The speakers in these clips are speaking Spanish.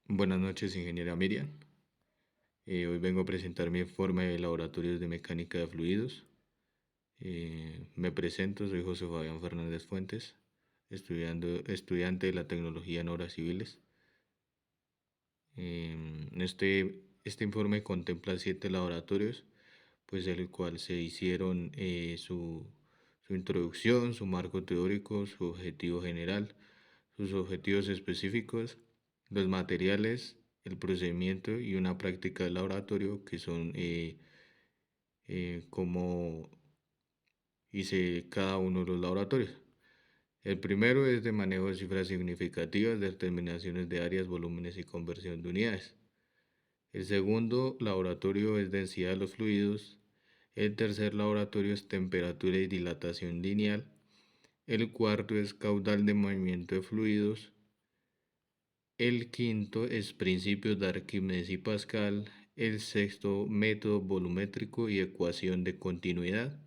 Buenas noches, ingeniera Miriam. Hoy vengo a presentar mi informe de laboratorios de mecánica de fluidos. Me presento, soy José Fabián Fernández Fuentes, estudiante de la tecnología en obras civiles. Este informe contempla 7 laboratorios, pues el cual se hicieron su introducción, su marco teórico, su objetivo general, sus objetivos específicos, los materiales, el procedimiento y una práctica de laboratorio que son como hice cada uno de los laboratorios. El primero es de manejo de cifras significativas, determinaciones de áreas, volúmenes y conversión de unidades. El segundo laboratorio es densidad de los fluidos. El tercer laboratorio es temperatura y dilatación lineal. El cuarto es caudal de movimiento de fluidos. El quinto es principios de Arquímedes y Pascal. El sexto, método volumétrico y ecuación de continuidad.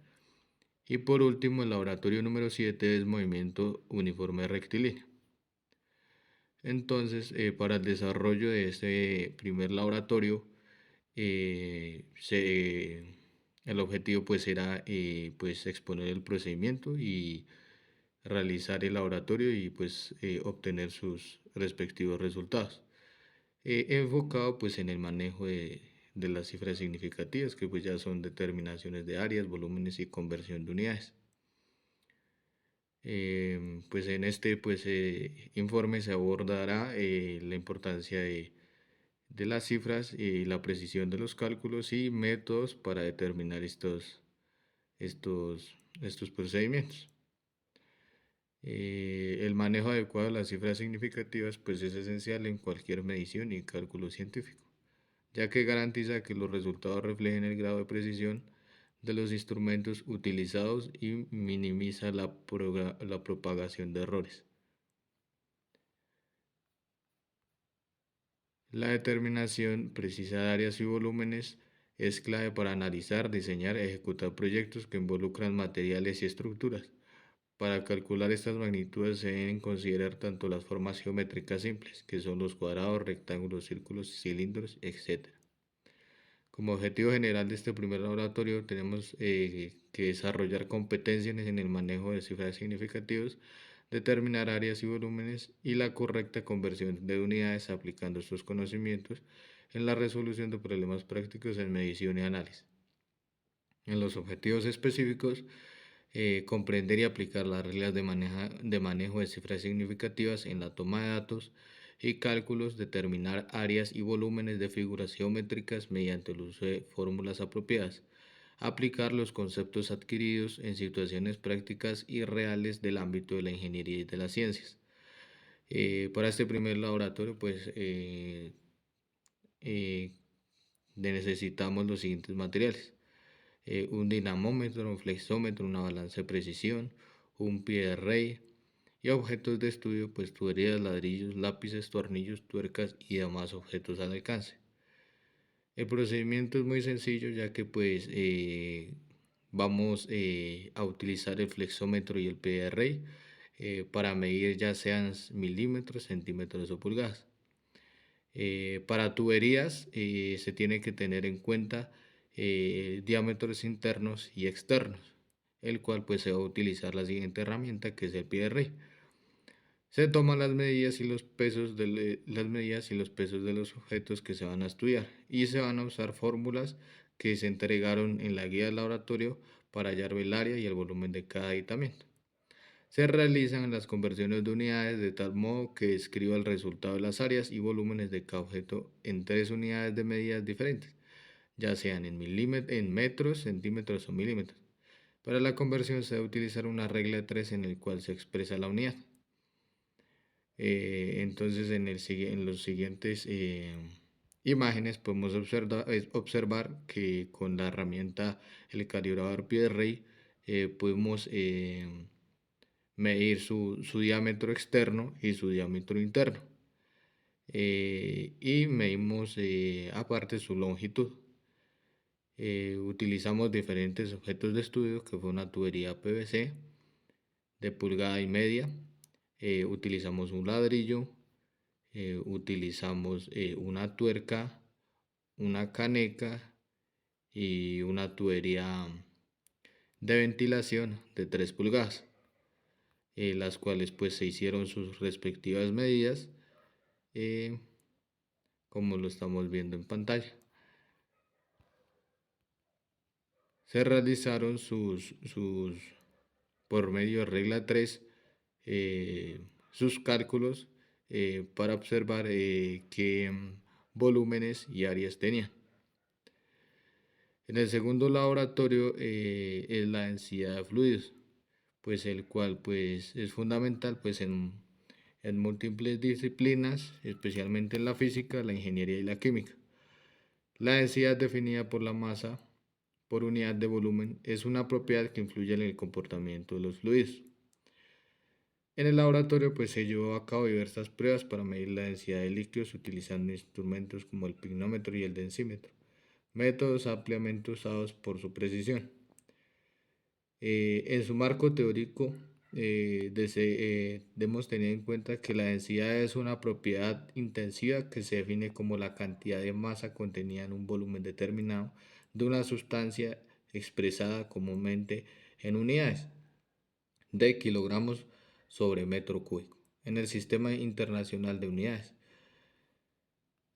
Y por último, el laboratorio número 7 es movimiento uniforme rectilíneo. Entonces, para el desarrollo de este primer laboratorio, el objetivo pues era pues exponer el procedimiento y realizar el laboratorio y pues obtener sus respectivos resultados. Enfocado pues en el manejo de las cifras significativas, que pues ya son determinaciones de áreas, volúmenes y conversión de unidades. Pues en este pues, informe se abordará la importancia de las cifras y la precisión de los cálculos y métodos para determinar estos procedimientos. El manejo adecuado de las cifras significativas pues es esencial en cualquier medición y cálculo científico, ya que garantiza que los resultados reflejen el grado de precisión de los instrumentos utilizados y minimiza la propagación de errores. La determinación precisa de áreas y volúmenes es clave para analizar, diseñar y ejecutar proyectos que involucran materiales y estructuras. Para calcular estas magnitudes se deben considerar tanto las formas geométricas simples, que son los cuadrados, rectángulos, círculos, cilindros, etc. Como objetivo general de este primer laboratorio tenemos que desarrollar competencias en el manejo de cifras significativas, determinar áreas y volúmenes y la correcta conversión de unidades aplicando estos conocimientos en la resolución de problemas prácticos en medición y análisis. En los objetivos específicos, comprender y aplicar las reglas de manejo de cifras significativas en la toma de datos y cálculos, determinar áreas y volúmenes de figuras geométricas mediante el uso de fórmulas apropiadas, aplicar los conceptos adquiridos en situaciones prácticas y reales del ámbito de la ingeniería y de las ciencias. Para este primer laboratorio, pues eh, necesitamos los siguientes materiales: un dinamómetro, un flexómetro, una balanza de precisión, un pie de rey y objetos de estudio, pues tuberías, ladrillos, lápices, tornillos, tuercas y demás objetos al alcance. El procedimiento es muy sencillo, ya que pues vamos a utilizar el flexómetro y el pie de rey para medir ya sean milímetros, centímetros o pulgadas. Para tuberías se tiene que tener en cuenta diámetros internos y externos, el cual pues se va a utilizar la siguiente herramienta, que es el pie de rey. Se toman las medidas y los pesos de los objetos que se van a estudiar y se van a usar fórmulas que se entregaron en la guía del laboratorio para hallar el área y el volumen de cada aditamento. Se realizan las conversiones de unidades de tal modo que escriba el resultado de las áreas y volúmenes de cada objeto en 3 unidades de medidas diferentes, ya sean en metros, centímetros o milímetros. Para la conversión se debe utilizar una regla de 3 en el cual se expresa la unidad. Entonces en los siguientes imágenes podemos observar que con la herramienta el calibrador pie de rey podemos medir su diámetro externo y su diámetro interno. Y medimos aparte su longitud. Utilizamos diferentes objetos de estudio, que fue una tubería PVC de pulgada y media. Utilizamos un ladrillo, utilizamos una tuerca, una caneca y una tubería de ventilación de 3 pulgadas, las cuales pues se hicieron sus respectivas medidas, eh, como lo estamos viendo en pantalla. Se realizaron por medio de regla 3, sus cálculos para observar qué volúmenes y áreas tenían. En el segundo laboratorio es la densidad de fluidos, pues el cual pues es fundamental pues en múltiples disciplinas, especialmente en la física, la ingeniería y la química. La densidad definida por la masa por unidad de volumen es una propiedad que influye en el comportamiento de los fluidos. En el laboratorio pues se llevó a cabo diversas pruebas para medir la densidad de líquidos utilizando instrumentos como el pignómetro y el densímetro, métodos ampliamente usados por su precisión. En su marco teórico debemos tener en cuenta que la densidad es una propiedad intensiva que se define como la cantidad de masa contenida en un volumen determinado de una sustancia expresada comúnmente en unidades de kilogramos sobre metro cúbico en el Sistema Internacional de Unidades.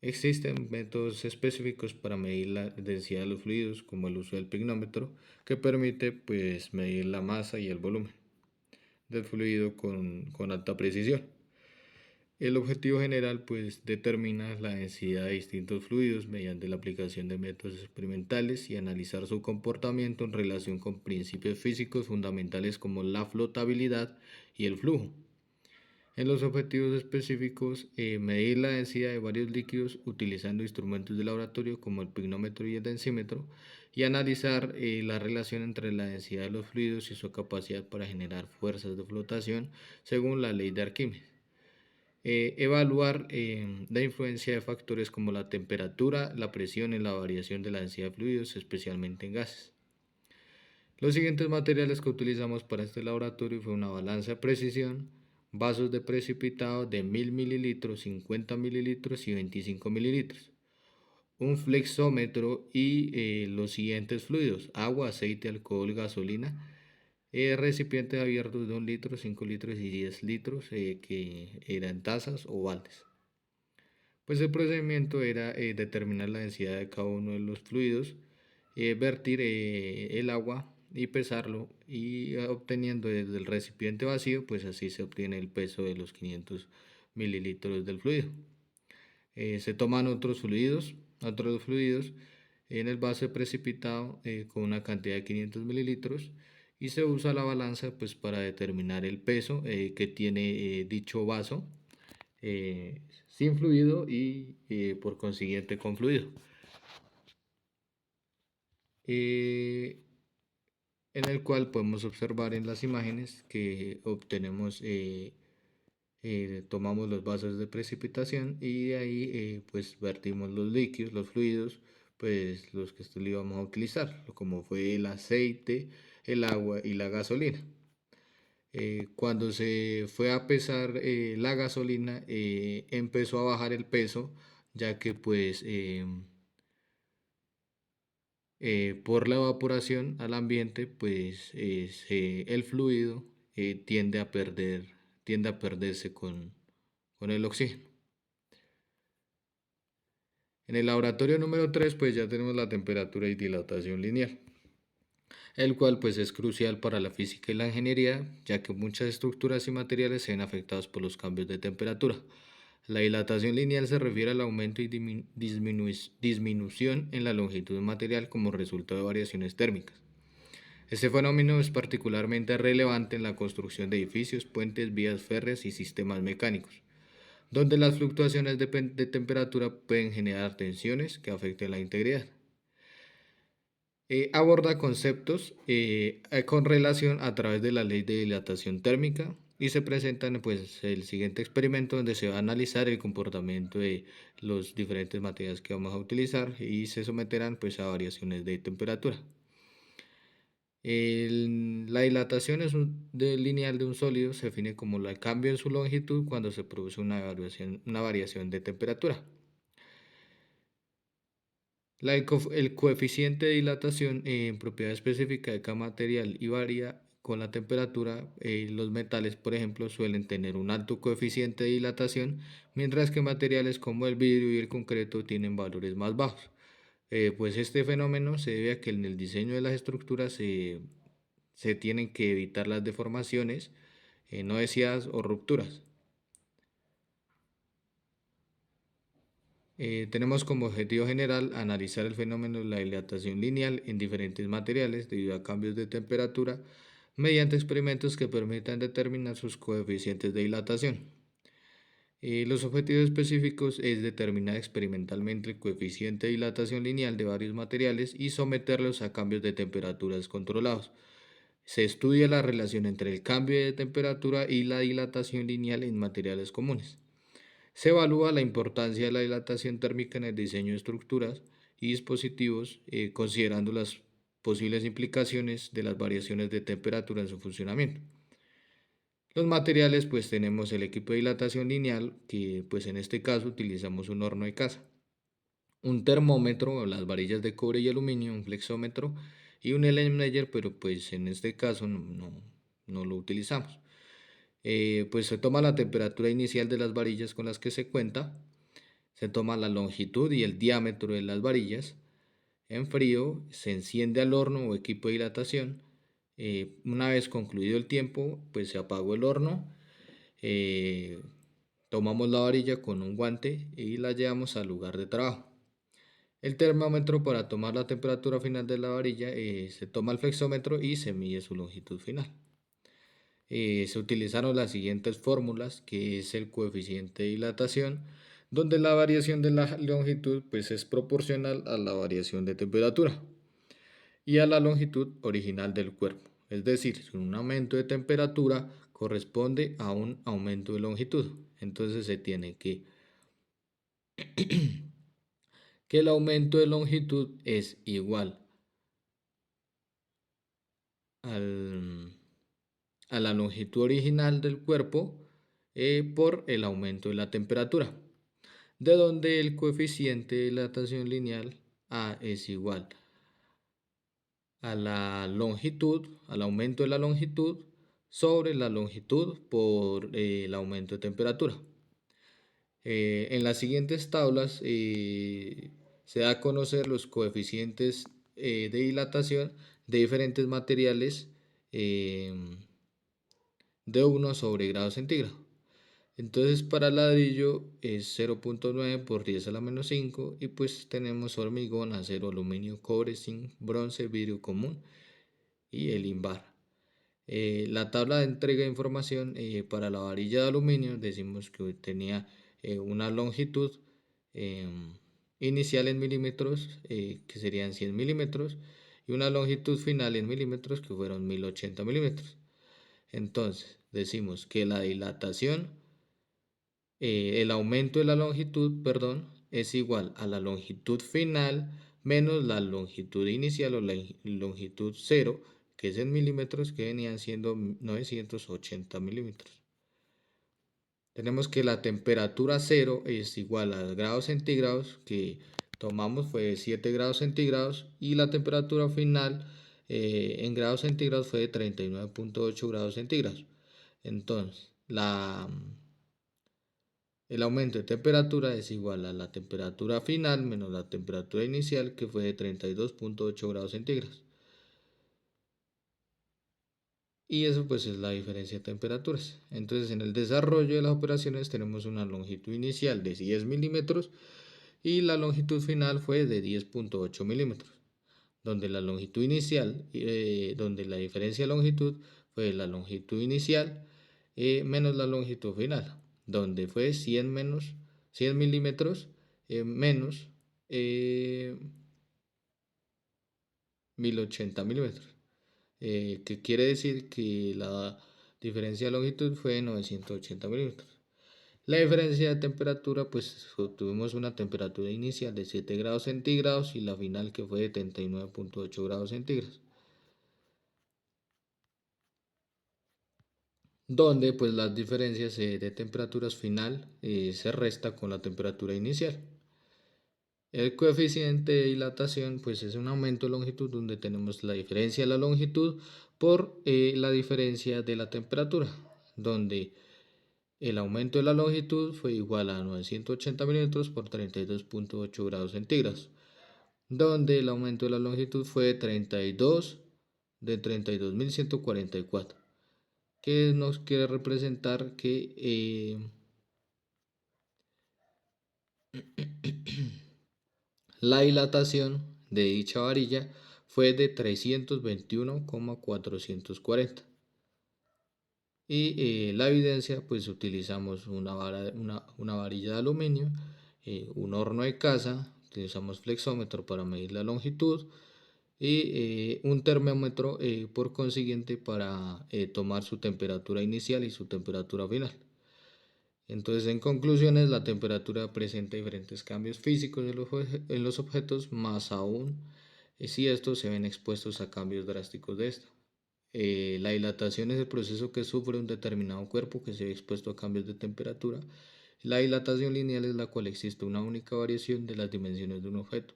Existen métodos específicos para medir la densidad de los fluidos, como el uso del pignómetro, que permite pues, medir la masa y el volumen del fluido con alta precisión. El objetivo general pues, determina la densidad de distintos fluidos mediante la aplicación de métodos experimentales y analizar su comportamiento en relación con principios físicos fundamentales como la flotabilidad y el flujo. En los objetivos específicos, medir la densidad de varios líquidos utilizando instrumentos de laboratorio como el pignómetro y el densímetro y analizar la relación entre la densidad de los fluidos y su capacidad para generar fuerzas de flotación según la ley de Arquímedes. Evaluar la influencia de factores como la temperatura, la presión en la variación de la densidad de fluidos, especialmente en gases. Los siguientes materiales que utilizamos para este laboratorio fue una balanza de precisión, vasos de precipitado de 1000 mililitros, 50 mililitros y 25 mililitros, un flexómetro y los siguientes fluidos: agua, aceite, alcohol, gasolina, recipientes abiertos de 1 litro, 5 litros y 10 litros que eran tazas o baldes. Pues el procedimiento era determinar la densidad de cada uno de los fluidos, vertir el agua y pesarlo, y obteniendo desde el recipiente vacío, pues así se obtiene el peso de los 500 mililitros del fluido. Se toman otros fluidos en el vaso precipitado con una cantidad de 500 mililitros y se usa la balanza pues para determinar el peso que tiene dicho vaso sin fluido y por consiguiente con fluido. En el cual podemos observar en las imágenes que obtenemos, tomamos los vasos de precipitación y de ahí pues vertimos los líquidos, los fluidos, pues los que le íbamos a utilizar, como fue el aceite, el agua y la gasolina. Cuando se fue a pesar la gasolina, empezó a bajar el peso, ya que pues por la evaporación al ambiente, pues el fluido tiende a perderse con el oxígeno. En el laboratorio número 3 pues ya tenemos la temperatura y dilatación lineal, el cual pues es crucial para la física y la ingeniería, ya que muchas estructuras y materiales se ven afectados por los cambios de temperatura. La dilatación lineal se refiere al aumento y disminución en la longitud del material como resultado de variaciones térmicas. Este fenómeno es particularmente relevante en la construcción de edificios, puentes, vías férreas y sistemas mecánicos, donde las fluctuaciones de temperatura pueden generar tensiones que afecten la integridad. Aborda conceptos con relación a través de la ley de dilatación térmica y se presentan pues el siguiente experimento donde se va a analizar el comportamiento de los diferentes materiales que vamos a utilizar y se someterán pues a variaciones de temperatura. La dilatación lineal de un sólido se define como el cambio en su longitud cuando se produce una variación de temperatura. El coeficiente de dilatación en propiedad específica de cada material y varía con la temperatura. Los metales, por ejemplo, suelen tener un alto coeficiente de dilatación, mientras que materiales como el vidrio y el concreto tienen valores más bajos. Pues este fenómeno se debe a que en el diseño de las estructuras se tienen que evitar las deformaciones no deseadas o rupturas. Tenemos como objetivo general analizar el fenómeno de la dilatación lineal en diferentes materiales debido a cambios de temperatura mediante experimentos que permitan determinar sus coeficientes de dilatación. Los objetivos específicos es determinar experimentalmente el coeficiente de dilatación lineal de varios materiales y someterlos a cambios de temperaturas controlados. Se estudia la relación entre el cambio de temperatura y la dilatación lineal en materiales comunes. Se evalúa la importancia de la dilatación térmica en el diseño de estructuras y dispositivos, considerando las posibles implicaciones de las variaciones de temperatura en su funcionamiento. Los materiales, pues tenemos el equipo de dilatación lineal, que pues en este caso utilizamos un horno de casa, un termómetro, las varillas de cobre y aluminio, un flexómetro y un Erlenmeyer, pero pues en este caso no lo utilizamos. Pues se toma la temperatura inicial de las varillas con las que se cuenta, se toma la longitud y el diámetro de las varillas. En frío se enciende al horno o equipo de dilatación. Una vez concluido el tiempo, pues se apagó el horno. eh, Tomamos la varilla con un guante y la llevamos al lugar de trabajo. El termómetro para tomar la temperatura final de la varilla, se toma el flexómetro y se mide su longitud final. Se utilizaron las siguientes fórmulas, que es el coeficiente de dilatación, donde la variación de la longitud pues, es proporcional a la variación de temperatura y a la longitud original del cuerpo. Es decir, si un aumento de temperatura corresponde a un aumento de longitud. Entonces se tiene que el aumento de longitud es igual al, a la longitud original del cuerpo por el aumento de la temperatura, de donde el coeficiente de dilatación lineal A es igual a la longitud, al aumento de la longitud sobre la longitud por el aumento de temperatura. En las siguientes tablas se da a conocer los coeficientes de dilatación de diferentes materiales eh, de 1 sobre grado centígrado. Entonces para ladrillo es 0.9 por 10 a la menos 5 y pues tenemos hormigón, acero, aluminio, cobre, zinc, bronce, vidrio común y el invar. La tabla de entrega de información para la varilla de aluminio decimos que tenía una longitud inicial en milímetros, que serían 100 milímetros, y una longitud final en milímetros que fueron 1080 milímetros. Entonces decimos que la dilatación, el aumento de la longitud, perdón, es igual a la longitud final menos la longitud inicial o la longitud cero, que es en milímetros, que venían siendo 980 milímetros. Tenemos que la temperatura cero es igual a grados centígrados, que tomamos fue 7 grados centígrados, y la temperatura final en grados centígrados fue de 39.8 grados centígrados. Entonces, el aumento de temperatura es igual a la temperatura final menos la temperatura inicial, que fue de 32.8 grados centígrados. Y eso pues es la diferencia de temperaturas. Entonces en el desarrollo de las operaciones tenemos una longitud inicial de 10 milímetros y la longitud final fue de 10.8 milímetros. Donde la longitud inicial, donde la diferencia de longitud fue la longitud inicial menos la longitud final, donde fue 100 menos 100 milímetros menos 1080 milímetros, que quiere decir que la diferencia de longitud fue de 980 milímetros. La diferencia de temperatura, pues obtuvimos una temperatura inicial de 7 grados centígrados y la final que fue de 39.8 grados centígrados. donde pues las diferencias de temperaturas final se resta con la temperatura inicial. El coeficiente de dilatación pues es un aumento de longitud donde tenemos la diferencia de la longitud por la diferencia de la temperatura, donde el aumento de la longitud fue igual a 980 milímetros por 32,8 grados centígrados, donde el aumento de la longitud fue de 32.144, que nos quiere representar que la dilatación de dicha varilla fue de 321,440. Y la evidencia, pues utilizamos una varilla de aluminio, un horno de casa, utilizamos flexómetro para medir la longitud y un termómetro por consiguiente para tomar su temperatura inicial y su temperatura final. Entonces, en conclusiones, la temperatura presenta diferentes cambios físicos en los objetos, más aún si estos se ven expuestos a cambios drásticos de esta. La dilatación es el proceso que sufre un determinado cuerpo que se ve expuesto a cambios de temperatura. La dilatación lineal es la cual existe una única variación de las dimensiones de un objeto.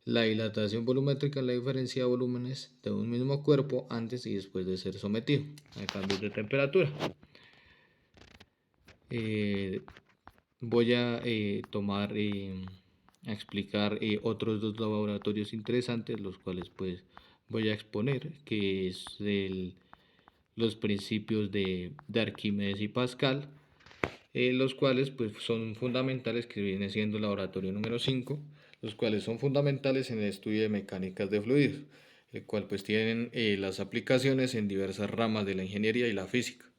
La dilatación volumétrica es la diferencia de volúmenes de un mismo cuerpo antes y después de ser sometido a cambios de temperatura. Voy a a explicar otros dos laboratorios interesantes, los cuales pues voy a exponer, que es los principios de Arquímedes y Pascal, los cuales pues son fundamentales, que viene siendo el laboratorio número 5, los cuales son fundamentales en el estudio de mecánicas de fluidos, el cual pues tienen las aplicaciones en diversas ramas de la ingeniería y la física,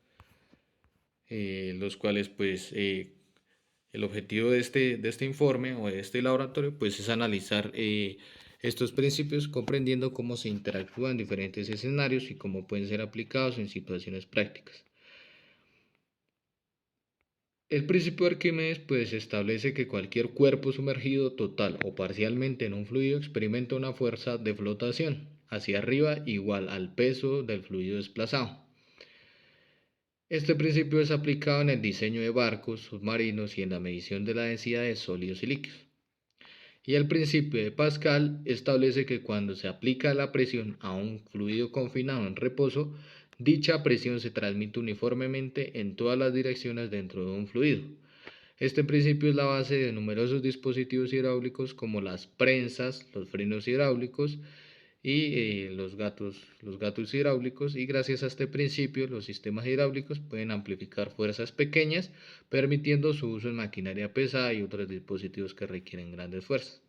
los cuales pues el objetivo de este informe o de este laboratorio pues es analizar estos principios, comprendiendo cómo se interactúan en diferentes escenarios y cómo pueden ser aplicados en situaciones prácticas. El principio de Arquímedes pues establece que cualquier cuerpo sumergido total o parcialmente en un fluido experimenta una fuerza de flotación hacia arriba igual al peso del fluido desplazado. Este principio es aplicado en el diseño de barcos, submarinos y en la medición de la densidad de sólidos y líquidos. Y el principio de Pascal establece que cuando se aplica la presión a un fluido confinado en reposo, dicha presión se transmite uniformemente en todas las direcciones dentro de un fluido. Este principio es la base de numerosos dispositivos hidráulicos como las prensas, los frenos hidráulicos y los gatos hidráulicos, y gracias a este principio los sistemas hidráulicos pueden amplificar fuerzas pequeñas, permitiendo su uso en maquinaria pesada y otros dispositivos que requieren grandes fuerzas.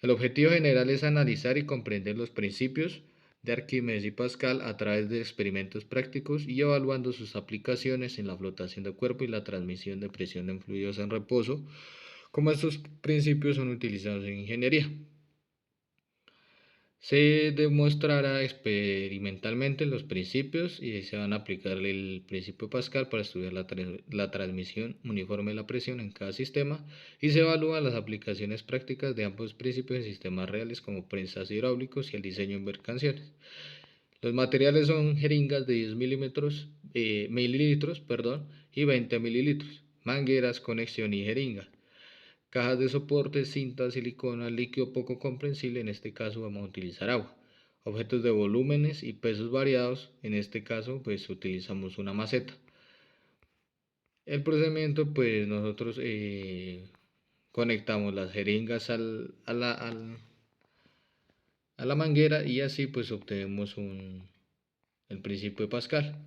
El objetivo general es analizar y comprender los principios de Arquímedes y Pascal a través de experimentos prácticos y evaluando sus aplicaciones en la flotación del cuerpo y la transmisión de presión en fluidos en reposo, como estos principios son utilizados en ingeniería. Se demostrará experimentalmente los principios y se van a aplicar el principio Pascal para estudiar la transmisión uniforme de la presión en cada sistema, y se evalúan las aplicaciones prácticas de ambos principios en sistemas reales como prensas hidráulicos y el diseño en embarcaciones. Los materiales son jeringas de 10 mililitros y 20 mililitros, mangueras, conexión y jeringa. Cajas de soporte, cinta, silicona, líquido poco comprensible, en este caso vamos a utilizar agua. Objetos de volúmenes y pesos variados, en este caso pues utilizamos una maceta. El procedimiento pues nosotros conectamos las jeringas a la manguera y así pues obtenemos el principio de Pascal,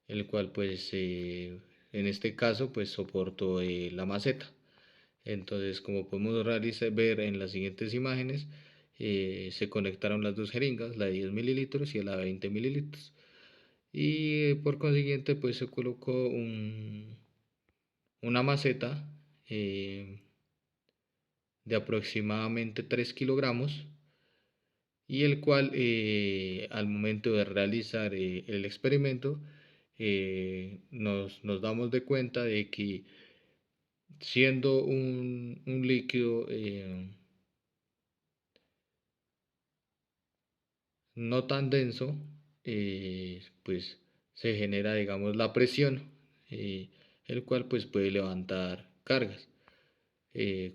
el cual pues en este caso pues soportó la maceta. Entonces, como podemos ver en las siguientes imágenes, se conectaron las dos jeringas, la de 10 mililitros y la de 20 mililitros. Y por consiguiente, pues se colocó una maceta de aproximadamente 3 kilogramos, y el cual al momento de realizar el experimento nos damos de cuenta de que, siendo un líquido no tan denso, pues se genera, digamos, la presión, el cual pues puede levantar cargas.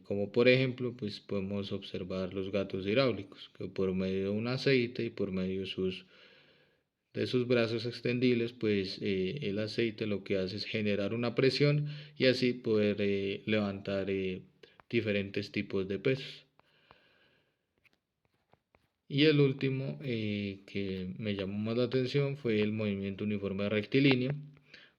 Como por ejemplo, pues podemos observar los gatos hidráulicos, que por medio de un aceite y por medio de sus brazos extendibles, pues el aceite lo que hace es generar una presión y así poder levantar diferentes tipos de pesos. Y el último que me llamó más la atención fue el movimiento uniforme rectilíneo,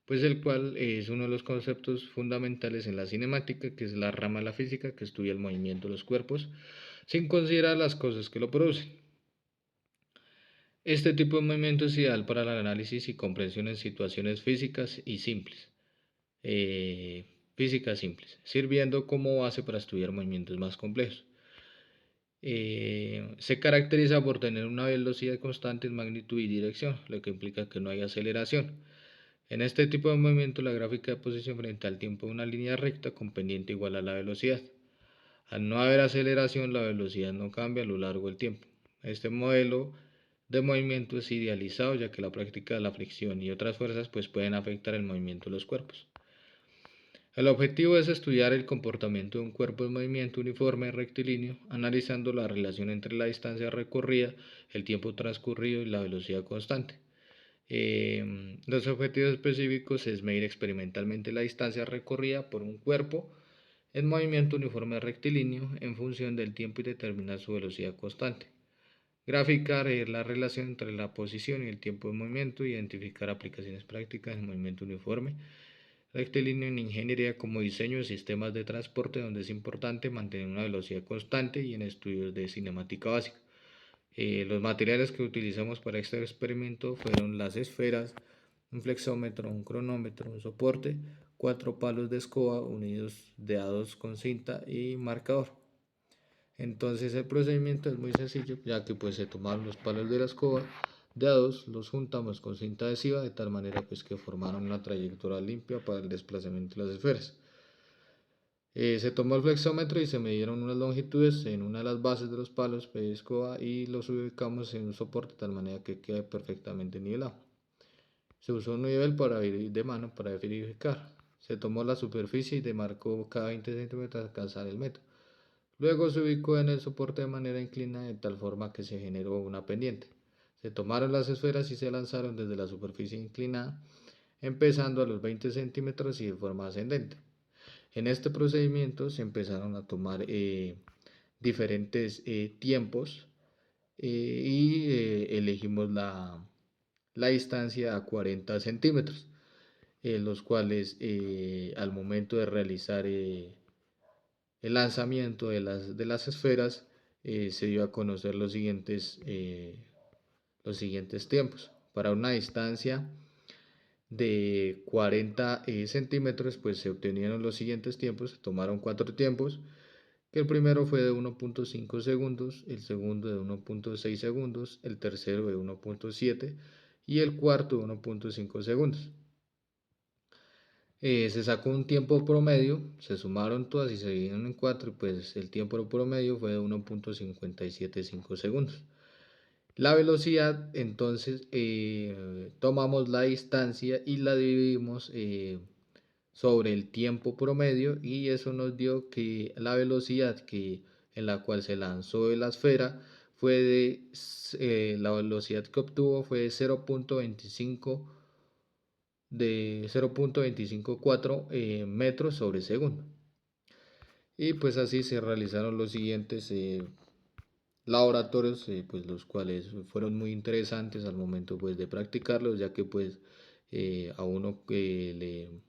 pues el cual es uno de los conceptos fundamentales en la cinemática, que es la rama de la física que estudia el movimiento de los cuerpos, sin considerar las cosas que lo producen. Este tipo de movimiento es ideal para el análisis y comprensión en situaciones físicas y simples, sirviendo como base para estudiar movimientos más complejos. Se caracteriza por tener una velocidad constante en magnitud y dirección, lo que implica que no hay aceleración. En este tipo de movimiento, la gráfica de posición frente al tiempo es una línea recta con pendiente igual a la velocidad. Al no haber aceleración, la velocidad no cambia a lo largo del tiempo. Este modelo de movimiento es idealizado, ya que la práctica de la fricción y otras fuerzas pues, pueden afectar el movimiento de los cuerpos. El objetivo es estudiar el comportamiento de un cuerpo en movimiento uniforme rectilíneo, analizando la relación entre la distancia recorrida, el tiempo transcurrido y la velocidad constante. Los objetivos específicos es medir experimentalmente la distancia recorrida por un cuerpo en movimiento uniforme rectilíneo en función del tiempo y determinar su velocidad constante. Graficar la relación entre la posición y el tiempo de movimiento, identificar aplicaciones prácticas en movimiento uniforme rectilíneo en ingeniería como diseño de sistemas de transporte, donde es importante mantener una velocidad constante, y en estudios de cinemática básica. Los materiales que utilizamos para este experimento fueron las esferas, un flexómetro, un cronómetro, un soporte, 4 palos de escoba unidos de A2 con cinta y marcador. Entonces el procedimiento es muy sencillo, ya que pues se tomaron los palos de la escoba de A2, los juntamos con cinta adhesiva de tal manera pues que formaron una trayectoria limpia para el desplazamiento de las esferas. Se tomó el flexómetro y se midieron unas longitudes en una de las bases de los palos de escoba y los ubicamos en un soporte de tal manera que quede perfectamente nivelado. Se usó un nivel de mano para verificar. Se tomó la superficie y demarcó cada 20 centímetros hasta alcanzar el metro. Luego se ubicó en el soporte de manera inclinada de tal forma que se generó una pendiente. Se tomaron las esferas y se lanzaron desde la superficie inclinada, empezando a los 20 centímetros y de forma ascendente. En este procedimiento se empezaron a tomar diferentes tiempos y elegimos la distancia a 40 centímetros, los cuales al momento de realizar el lanzamiento de las esferas se dio a conocer los siguientes tiempos. Para una distancia de 40 centímetros, pues se obtenieron los siguientes tiempos, se tomaron 4 tiempos, que el primero fue de 1.5 segundos, el segundo de 1.6 segundos, el tercero de 1.7 y el cuarto de 1.5 segundos. Se sacó un tiempo promedio, se sumaron todas y se dividieron en 4, pues el tiempo promedio fue de 1.575 segundos. La velocidad, entonces, tomamos la distancia y la dividimos sobre el tiempo promedio, y eso nos dio que la velocidad en la cual se lanzó la esfera la velocidad que obtuvo fue de 0.254 metros sobre segundo. Y pues así se realizaron los siguientes laboratorios, pues los cuales fueron muy interesantes al momento pues de practicarlos, ya que pues a uno le,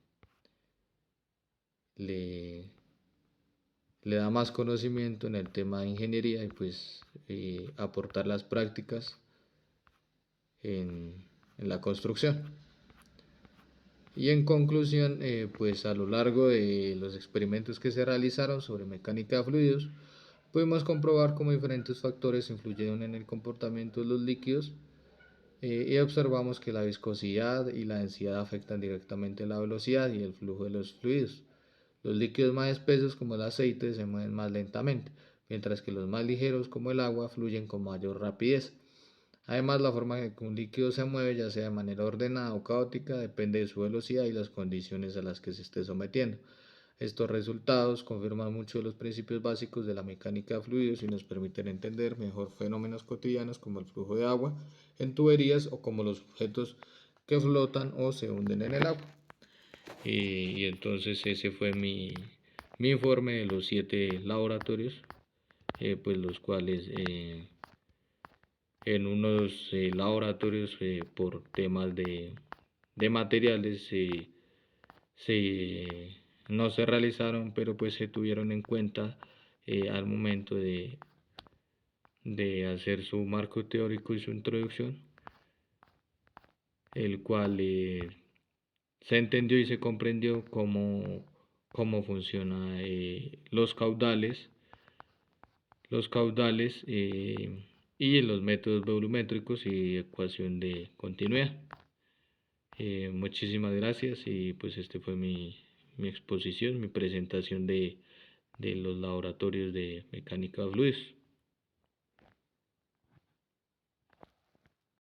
le da más conocimiento en el tema de ingeniería y pues aportar las prácticas en la construcción. Y en conclusión, pues a lo largo de los experimentos que se realizaron sobre mecánica de fluidos, pudimos comprobar cómo diferentes factores influyeron en el comportamiento de los líquidos, y observamos que la viscosidad y la densidad afectan directamente la velocidad y el flujo de los fluidos. Los líquidos más espesos como el aceite se mueven más lentamente, mientras que los más ligeros como el agua fluyen con mayor rapidez. Además, la forma en que un líquido se mueve, ya sea de manera ordenada o caótica, depende de su velocidad y las condiciones a las que se esté sometiendo. Estos resultados confirman muchos de los principios básicos de la mecánica de fluidos y nos permiten entender mejor fenómenos cotidianos como el flujo de agua en tuberías o como los objetos que flotan o se hunden en el agua. Y entonces ese fue mi informe de los 7 laboratorios, pues los cuales en unos laboratorios por temas de materiales no se realizaron, pero pues se tuvieron en cuenta al momento de hacer su marco teórico y su introducción, el cual se entendió y se comprendió cómo funcionan los caudales y los métodos volumétricos y ecuación de continuidad. Muchísimas gracias y pues este fue mi exposición, mi presentación de los laboratorios de mecánica de fluidos.